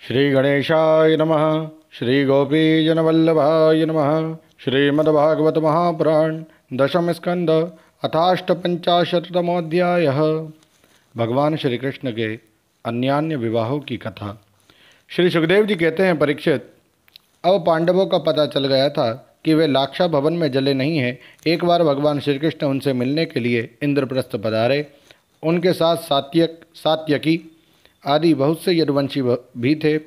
श्री गणेशाय नमः। श्री गोपीजनवल्लभाय नमः। श्रीमद्भागवत महापुराण दशम स्कंद अथाष्टपंचाशतमोऽध्यायः। भगवान श्री कृष्ण के अन्यान्य विवाहों की कथा। श्री सुखदेव जी कहते हैं, परीक्षित, अब पांडवों का पता चल गया था कि वे लाक्षा भवन में जले नहीं हैं। एक बार भगवान श्री कृष्ण उनसे मिलने के लिए इंद्रप्रस्थ पधारे। उनके साथ सात्यकी आदि बहुत से यदुवंशी भी थे।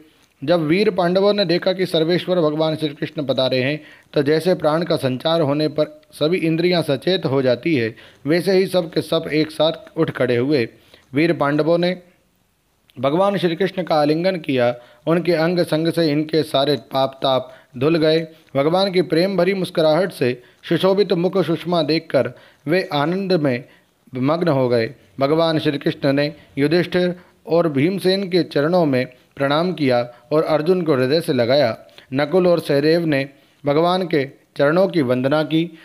जब वीर पांडवों ने देखा कि सर्वेश्वर भगवान श्री कृष्ण पधारे हैं, तो जैसे प्राण का संचार होने पर सभी इंद्रियां सचेत हो जाती है, वैसे ही सब के सब एक साथ उठ खड़े हुए। वीर पांडवों ने भगवान श्री कृष्ण का आलिंगन किया। उनके अंग संग से इनके सारे पाप ताप धुल गए। भगवान की प्रेम भरी मुस्कुराहट से सुशोभित मुख सुषमा देखकर वे आनंद में मग्न हो गए। भगवान श्री कृष्ण ने युधिष्ठिर और भीमसेन के चरणों में प्रणाम किया और अर्जुन को हृदय से लगाया। नकुल और सहदेव ने भगवान के चरणों की वंदना की।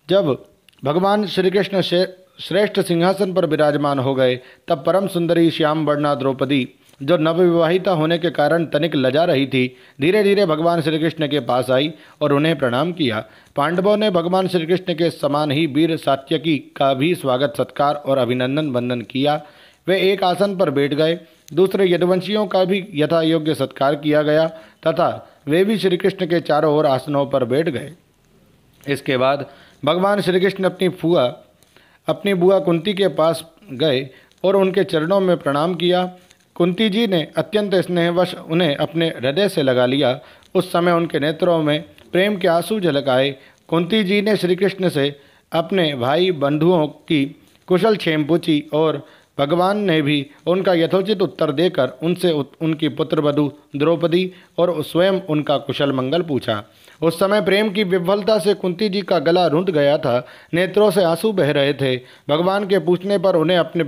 जब भगवान श्री कृष्ण श्रेष्ठ सिंहासन पर विराजमान हो गए, तब परम सुंदरी श्याम वर्णा द्रौपदी, जो नवविवाहिता होने के कारण तनिक लजा रही थी, धीरे धीरे भगवान श्री कृष्ण के पास आई और उन्हें प्रणाम किया। पांडवों ने भगवान श्री कृष्ण के समान ही वीर सात्यकी का भी स्वागत सत्कार और अभिनंदन वंदन किया। वे एक आसन पर बैठ गए। दूसरे यदुवंशियों का भी यथा योग्य सत्कार किया गया तथा वे भी श्री कृष्ण के चारों ओर आसनों पर बैठ गए। इसके बाद भगवान श्री कृष्ण अपनी बुआ कुंती के पास गए और उनके चरणों में प्रणाम किया। कुंती जी ने अत्यंत स्नेहवश उन्हें अपने हृदय से लगा लिया। उस समय उनके नेत्रों में प्रेम के आंसू झलक आए। कुंती जी ने श्री कृष्ण से अपने भाई बंधुओं की कुशल क्षेम पूछी और भगवान ने भी उनका यथोचित उत्तर देकर उनसे उनकी पुत्रवधू द्रौपदी और स्वयं उनका कुशल मंगल पूछा। उस समय प्रेम की विह्वलता से कुंती जी का गला रुंध गया था। नेत्रों से आंसू बह रहे थे। भगवान के पूछने पर उन्हें अपने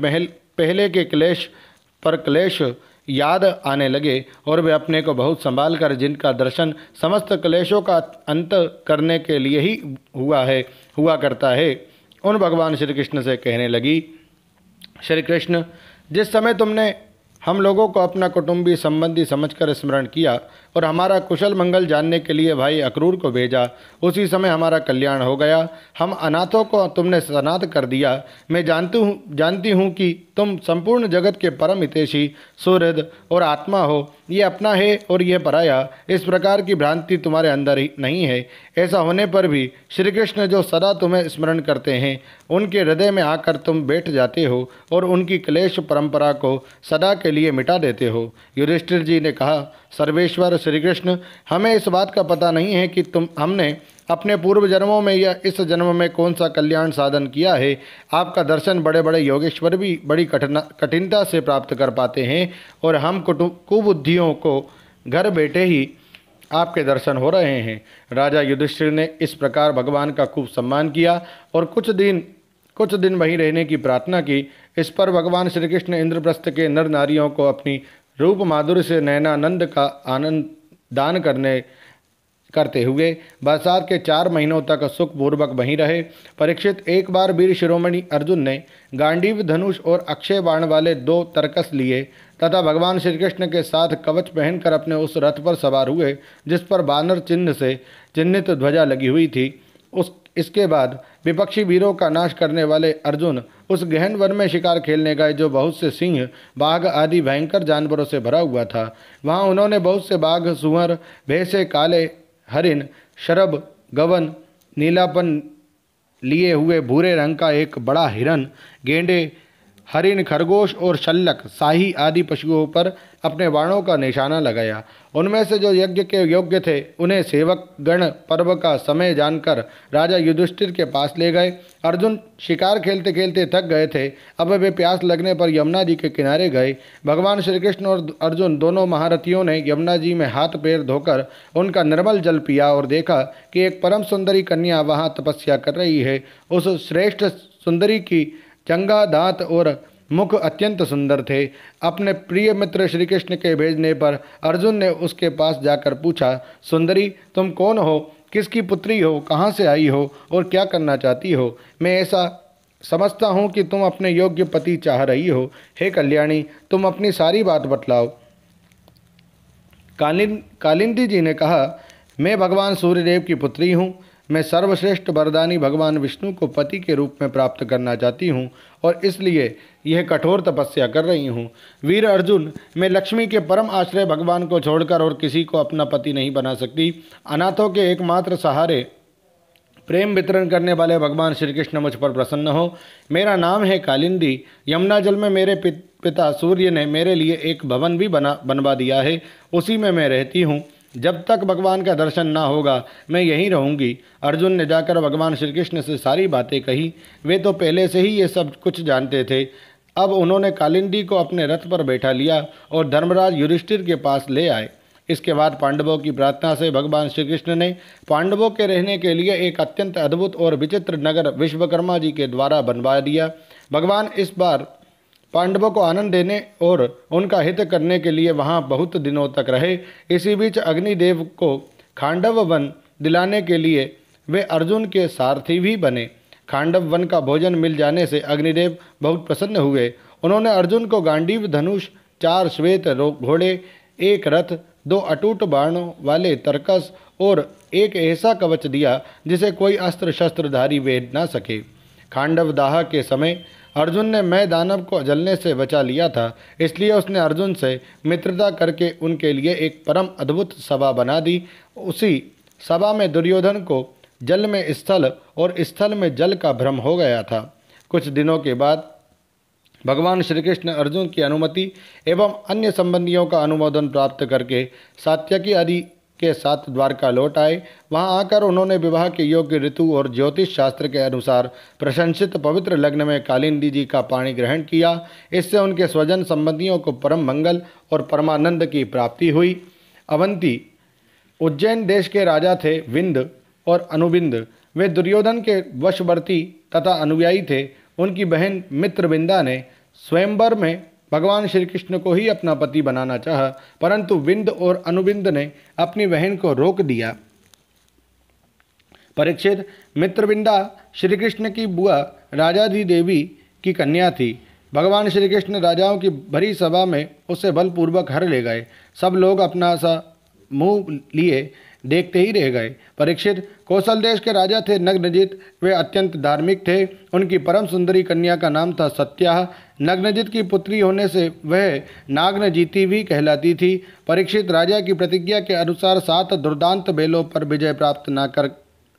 पहले के क्लेश याद आने लगे और वे अपने को बहुत संभाल कर, जिनका दर्शन समस्त क्लेशों का अंत करने के लिए ही हुआ करता है, उन भगवान श्री कृष्ण से कहने लगी, श्री कृष्ण, जिस समय तुमने हम लोगों को अपना कुटुंबी संबंधी समझकर स्मरण किया और हमारा कुशल मंगल जानने के लिए भाई अक्रूर को भेजा, उसी समय हमारा कल्याण हो गया। हम अनाथों को तुमने सनाथ कर दिया। मैं जानती हूँ कि तुम संपूर्ण जगत के परम हितैषी, सुहृद और आत्मा हो। ये अपना है और यह पराया, इस प्रकार की भ्रांति तुम्हारे अंदर ही नहीं है। ऐसा होने पर भी श्री कृष्ण जो सदा तुम्हें स्मरण करते हैं, उनके हृदय में आकर तुम बैठ जाते हो और उनकी क्लेश परंपरा को सदा के लिए मिटा देते हो। युधिष्ठिर जी ने कहा, सर्वेश्वर श्री कृष्ण, हमें इस बात का पता नहीं है कि हमने अपने पूर्व जन्मों में या इस जन्म में कौन सा कल्याण साधन किया है। आपका दर्शन बड़े बड़े योगेश्वर भी बड़ी कठिनता से प्राप्त कर पाते हैं और हम कुबुद्धियों को घर बैठे ही आपके दर्शन हो रहे हैं। राजा युधिष्ठिर ने इस प्रकार भगवान का खूब सम्मान किया और कुछ दिन वहीं रहने की प्रार्थना की। इस पर भगवान श्री कृष्ण इंद्रप्रस्थ के नर नारियों को अपनी रूप माधुर्य से नयनानंद का आनंद दान करते हुए बरसात के 4 महीनों तक सुखपूर्वक वहीं रहे। परीक्षित, एक बार वीर शिरोमणि अर्जुन ने गांडीव धनुष और अक्षय बाण वाले 2 तरकस लिए तथा भगवान श्री कृष्ण के साथ कवच पहनकर अपने उस रथ पर सवार हुए जिस पर बानर चिन्ह से चिन्हित ध्वजा लगी हुई थी। इसके बाद विपक्षी वीरों का नाश करने वाले अर्जुन उस गहन वन में शिकार खेलने गए जो बहुत से सिंह, बाघ आदि भयंकर जानवरों से भरा हुआ था। वहां उन्होंने बहुत से बाघ, सुअर, भैंसे, काले हरिण, शरभ, गवन, नीलापन लिए हुए भूरे रंग का एक बड़ा हिरन, गेंडे, हरिण, खरगोश और शल्लक, शाही आदि पशुओं पर अपने बाणों का निशाना लगाया। उनमें से जो यज्ञ के योग्य थे, उन्हें सेवक गण पर्व का समय जानकर राजा युधिष्ठिर के पास ले गए। अर्जुन शिकार खेलते खेलते थक गए थे। अब वे प्यास लगने पर यमुना जी के किनारे गए। भगवान श्री कृष्ण और अर्जुन दोनों महारथियों ने यमुना जी में हाथ पैर धोकर उनका निर्मल जल पिया और देखा कि एक परम सुंदरी कन्या वहाँ तपस्या कर रही है। उस श्रेष्ठ सुंदरी की जंगा, दांत और मुख अत्यंत सुंदर थे। अपने प्रिय मित्र श्री कृष्ण के भेजने पर अर्जुन ने उसके पास जाकर पूछा, सुंदरी, तुम कौन हो, किसकी पुत्री हो, कहाँ से आई हो और क्या करना चाहती हो? मैं ऐसा समझता हूँ कि तुम अपने योग्य पति चाह रही हो। हे कल्याणी, तुम अपनी सारी बात बतलाओ। कालिंदी जी ने कहा, मैं भगवान सूर्यदेव की पुत्री हूँ। मैं सर्वश्रेष्ठ वरदानी भगवान विष्णु को पति के रूप में प्राप्त करना चाहती हूँ और इसलिए यह कठोर तपस्या कर रही हूँ। वीर अर्जुन, मैं लक्ष्मी के परम आश्रय भगवान को छोड़कर और किसी को अपना पति नहीं बना सकती। अनाथों के एकमात्र सहारे प्रेम वितरण करने वाले भगवान श्री कृष्ण मुझ पर प्रसन्न हो। मेरा नाम है कालिंदी। यमुना जल में मेरे पिता सूर्य ने मेरे लिए एक भवन भी बनवा दिया है, उसी में मैं रहती हूँ। जब तक भगवान का दर्शन ना होगा मैं यहीं रहूँगी। अर्जुन ने जाकर भगवान श्री कृष्ण से सारी बातें कही। वे तो पहले से ही ये सब कुछ जानते थे। अब उन्होंने कालिंदी को अपने रथ पर बैठा लिया और धर्मराज युधिष्ठिर के पास ले आए। इसके बाद पांडवों की प्रार्थना से भगवान श्री कृष्ण ने पांडवों के रहने के लिए एक अत्यंत अद्भुत और विचित्र नगर विश्वकर्मा जी के द्वारा बनवा दिया। भगवान इस बार पांडवों को आनंद देने और उनका हित करने के लिए वहां बहुत दिनों तक रहे। इसी बीच अग्निदेव को खांडव वन दिलाने के लिए वे अर्जुन के सारथी भी बने। खांडव वन का भोजन मिल जाने से अग्निदेव बहुत प्रसन्न हुए। उन्होंने अर्जुन को गांडीव धनुष, 4 श्वेत घोड़े, 1 रथ, 2 अटूट बाणों वाले तरकस और एक ऐसा कवच दिया जिसे कोई अस्त्र शस्त्रधारी वेद ना सके। खांडव दाह के समय अर्जुन ने मैं दानव को जलने से बचा लिया था, इसलिए उसने अर्जुन से मित्रता करके उनके लिए एक परम अद्भुत सभा बना दी। उसी सभा में दुर्योधन को जल में स्थल और स्थल में जल का भ्रम हो गया था। कुछ दिनों के बाद भगवान श्री कृष्ण अर्जुन की अनुमति एवं अन्य संबंधियों का अनुमोदन प्राप्त करके सात्यकी आदि के साथ द्वारका लौट आए। वहां आकर उन्होंने विवाह के योग्य ऋतु और ज्योतिष शास्त्र के अनुसार प्रशंसित पवित्र लग्न में कालिंदी जी का पाणी ग्रहण किया। इससे उनके स्वजन संबंधियों को परम मंगल और परमानंद की प्राप्ति हुई। अवंती उज्जैन देश के राजा थे विंद और अनुबिंद। वे दुर्योधन के वशवर्ती तथा अनुयायी थे। उनकी बहन मित्रविंदा ने स्वयंवर में भगवान श्री कृष्ण को ही अपना पति बनाना चाहा, परंतु विंद और अनुबिंद ने अपनी बहन को रोक दिया। परीक्षित, मित्रविंदा श्री कृष्ण की बुआ राजाधी देवी की कन्या थी। भगवान श्री कृष्ण राजाओं की भरी सभा में उसे बलपूर्वक हर ले गए। सब लोग अपना सा मुंह लिए देखते ही रह गए। परीक्षित, कौशल देश के राजा थे नग्नजित। वे अत्यंत धार्मिक थे। उनकी परम सुंदरी कन्या का नाम था सत्या। नग्नजित की पुत्री होने से वह नाग्नजीती भी कहलाती थी। परीक्षित, राजा की प्रतिज्ञा के अनुसार 7 दुर्दांत बेलों पर विजय प्राप्त न कर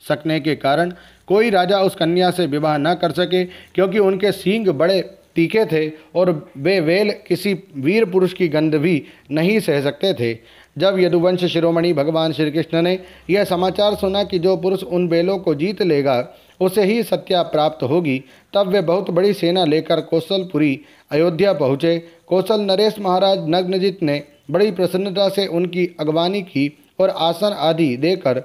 सकने के कारण कोई राजा उस कन्या से विवाह न कर सके, क्योंकि उनके सींग बड़े तीखे थे और वे वेल किसी वीर पुरुष की गंध भी नहीं सह सकते थे। जब यदुवंश शिरोमणि भगवान श्री कृष्ण ने यह समाचार सुना कि जो पुरुष उन बेलों को जीत लेगा उसे ही सत्या प्राप्त होगी, तब वे बहुत बड़ी सेना लेकर कौशलपुरी अयोध्या पहुँचे। कौशल नरेश महाराज नग्नजित ने बड़ी प्रसन्नता से उनकी अगवानी की और आसन आदि देकर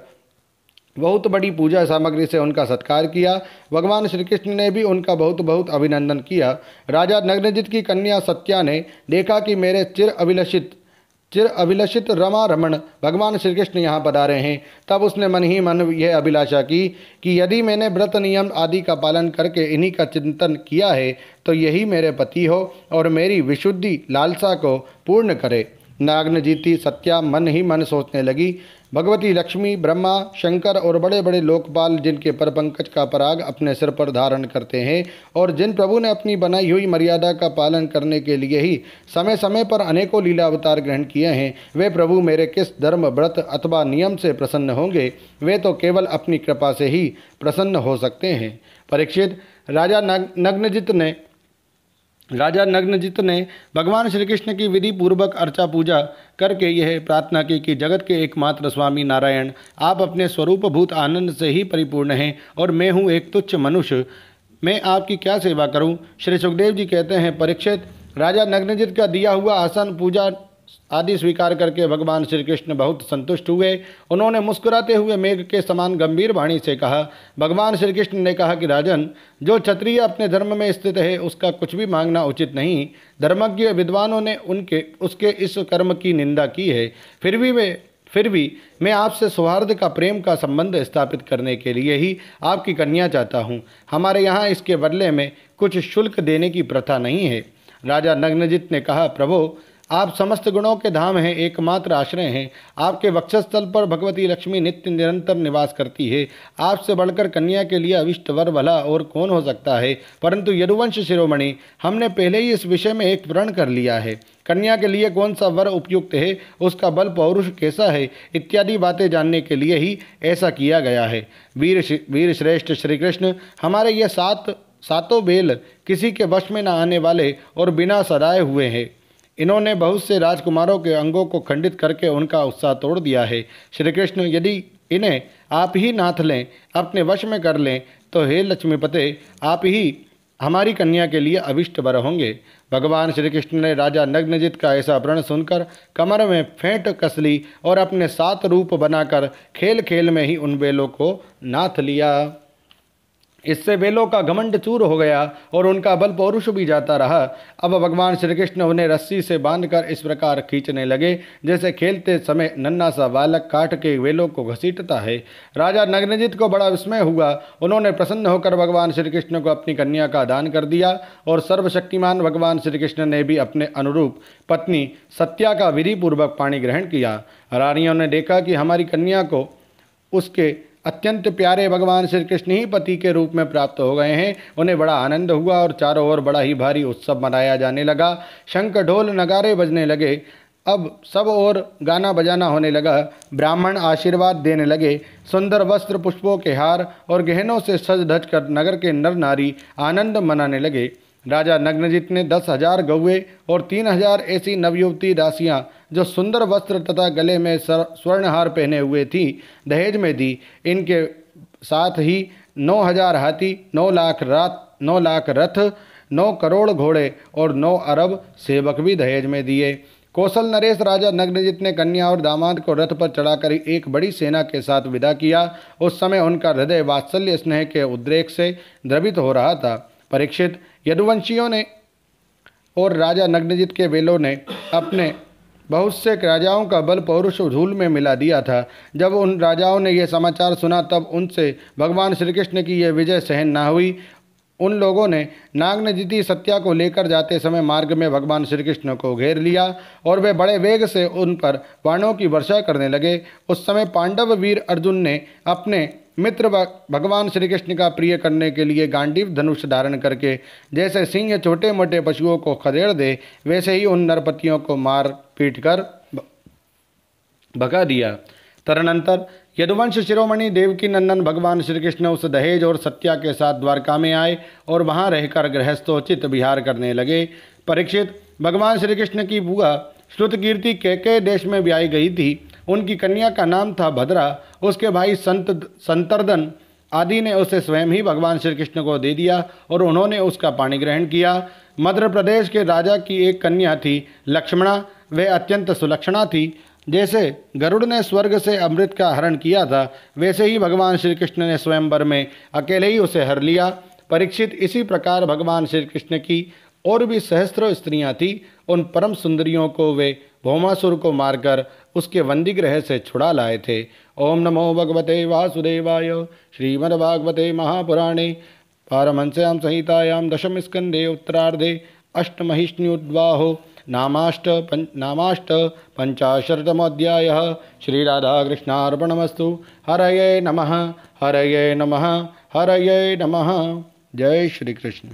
बहुत बड़ी पूजा सामग्री से उनका सत्कार किया। भगवान श्री कृष्ण ने भी उनका बहुत बहुत अभिनंदन किया। राजा नग्नजित की कन्या सत्या ने देखा कि मेरे चिर अभिलषित रमा रमण भगवान श्री कृष्ण यहाँ पधारे हैं। तब उसने मन ही मन यह अभिलाषा की कि यदि मैंने व्रत नियम आदि का पालन करके इन्हीं का चिंतन किया है तो यही मेरे पति हो और मेरी विशुद्धि लालसा को पूर्ण करे। नाग्नजीती सत्या मन ही मन सोचने लगी, भगवती लक्ष्मी, ब्रह्मा, शंकर और बड़े बड़े लोकपाल जिनके पर पंकज का पराग अपने सिर पर धारण करते हैं और जिन प्रभु ने अपनी बनाई हुई मर्यादा का पालन करने के लिए ही समय समय पर अनेकों लीला अवतार ग्रहण किए हैं, वे प्रभु मेरे किस धर्म, व्रत अथवा नियम से प्रसन्न होंगे? वे तो केवल अपनी कृपा से ही प्रसन्न हो सकते हैं। परीक्षित, राजा नग्नजित ने भगवान श्री कृष्ण की विधि पूर्वक अर्चा पूजा करके यह प्रार्थना की कि जगत के एकमात्र स्वामी नारायण, आप अपने स्वरूपभूत आनंद से ही परिपूर्ण हैं और मैं हूँ एक तुच्छ मनुष्य, मैं आपकी क्या सेवा करूँ? श्री सुखदेव जी कहते हैं, परीक्षित, राजा नग्नजित का दिया हुआ आसन, पूजा आदि स्वीकार करके भगवान श्री कृष्ण बहुत संतुष्ट हुए। उन्होंने मुस्कुराते हुए मेघ के समान गंभीर वाणी से कहा। भगवान श्री कृष्ण ने कहा कि राजन, जो क्षत्रिय अपने धर्म में स्थित है उसका कुछ भी मांगना उचित नहीं। धर्मज्ञ विद्वानों ने उसके इस कर्म की निंदा की है। फिर भी मैं आपसे सौहार्द का, प्रेम का संबंध स्थापित करने के लिए ही आपकी कन्या चाहता हूँ। हमारे यहाँ इसके बदले में कुछ शुल्क देने की प्रथा नहीं है। राजा नग्नजित ने कहा, प्रभो, आप समस्त गुणों के धाम हैं, एकमात्र आश्रय हैं। आपके वक्षस्थल पर भगवती लक्ष्मी नित्य निरंतर निवास करती है। आपसे बढ़कर कन्या के लिए अविष्ट वर भला और कौन हो सकता है। परंतु यदुवंश शिरोमणि, हमने पहले ही इस विषय में एक प्रण कर लिया है। कन्या के लिए कौन सा वर उपयुक्त है, उसका बल पौरुष कैसा है, इत्यादि बातें जानने के लिए ही ऐसा किया गया है। वीर श्रेष्ठ श्री कृष्ण, हमारे ये सातों बेल किसी के वश में न आने वाले और बिना सराए हुए हैं। इन्होंने बहुत से राजकुमारों के अंगों को खंडित करके उनका उत्साह तोड़ दिया है। श्री कृष्ण, यदि इन्हें आप ही नाथ लें, अपने वश में कर लें, तो हे लक्ष्मीपते, आप ही हमारी कन्या के लिए अभिष्ट वर होंगे। भगवान श्री कृष्ण ने राजा नग्नजित का ऐसा प्रण सुनकर कमर में फेंट कस ली और अपने 7 रूप बनाकर खेल खेल में ही उन बेलों को नाथ लिया। इससे बेलों का घमंड चूर हो गया और उनका बल पौरुष भी जाता रहा। अब भगवान श्री कृष्ण उन्हें रस्सी से बांधकर इस प्रकार खींचने लगे जैसे खेलते समय नन्हा सा बालक काट के बेलों को घसीटता है। राजा नग्नजित को बड़ा विस्मय हुआ। उन्होंने प्रसन्न होकर भगवान श्री कृष्ण को अपनी कन्या का दान कर दिया और सर्वशक्तिमान भगवान श्री कृष्ण ने भी अपने अनुरूप पत्नी सत्या का विधिपूर्वक पाणी ग्रहण किया। रानियों ने देखा कि हमारी कन्या को उसके अत्यंत प्यारे भगवान श्री कृष्ण ही पति के रूप में प्राप्त हो गए हैं। उन्हें बड़ा आनंद हुआ और चारों ओर बड़ा ही भारी उत्सव मनाया जाने लगा। शंख ढोल नगारे बजने लगे। अब सब ओर गाना बजाना होने लगा। ब्राह्मण आशीर्वाद देने लगे। सुंदर वस्त्र, पुष्पों के हार और गहनों से सज धज कर नगर के नर नारी आनंद मनाने लगे। राजा नग्नजित ने 10,000 गौवे और 3,000 ऐसी नवयुवती दासियां जो सुंदर वस्त्र तथा गले में स्वर्णहार पहने हुए थी, दहेज में दी। इनके साथ ही 9,000 हाथी, 9 लाख रथ, 9 करोड़ घोड़े और 9 अरब सेवक भी दहेज में दिए। कौशल नरेश राजा नग्नजित ने कन्या और दामाद को रथ पर चढ़ाकर एक बड़ी सेना के साथ विदा किया। उस समय उनका हृदय वात्सल्य स्नेह के उद्रेक से द्रवित हो रहा था। परीक्षित, यदुवंशियों ने और राजा नग्नजित के बेलों ने अपने बहुत से राजाओं का बल पौरुष धूल में मिला दिया था। जब उन राजाओं ने यह समाचार सुना तब उनसे भगवान श्री कृष्ण की यह विजय सहन न हुई। उन लोगों ने नागनजिती सत्या को लेकर जाते समय मार्ग में भगवान श्री कृष्ण को घेर लिया और वे बड़े वेग से उन पर बाणों की वर्षा करने लगे। उस समय पांडव वीर अर्जुन ने अपने मित्र भगवान श्री कृष्ण का प्रिय करने के लिए गांडीव धनुष धारण करके जैसे सिंह छोटे मोटे पशुओं को खदेड़ दे, वैसे ही उन नरपतियों को मार पीट कर भगा दिया। तदनंतर यदुवंश शिरोमणि देवकी नंदन भगवान श्री कृष्ण उस दहेज और सत्या के साथ द्वारका में आए और वहां रहकर गृहस्थोचित विहार करने लगे। परीक्षित, भगवान श्री कृष्ण की बुआ श्रुतकीर्ति कैकेय देश में ब्याई गई थी। उनकी कन्या का नाम था भद्रा। उसके भाई संतर्दन आदि ने उसे स्वयं ही भगवान श्री कृष्ण को दे दिया और उन्होंने उसका पाणी ग्रहण किया। मध्य प्रदेश के राजा की एक कन्या थी लक्ष्मणा। वह अत्यंत सुलक्षणा थी। जैसे गरुड़ ने स्वर्ग से अमृत का हरण किया था, वैसे ही भगवान श्री कृष्ण ने स्वयंवर में अकेले ही उसे हर लिया। परीक्षित, इसी प्रकार भगवान श्री कृष्ण की और भी सहस्त्रों स्त्रियां थीं। उन परम सुंदरियों को वे भौमासुर को मारकर उसके वंदीगृह से छुड़ा लाए थे। ओम नमो भगवते वासुदेवाय। श्रीमद्भागवते महापुराणे पारमहंस्यां संहितायां दशम स्कंदे उत्तरार्धे अष्टमहिष्ण्युद्वाहो नामाष्ट पंचाशतमोऽध्यायः। श्रीराधाकृष्णार्पणमस्तु। हरये नमः, हरये नमः, हरये नमः। जय श्री कृष्ण।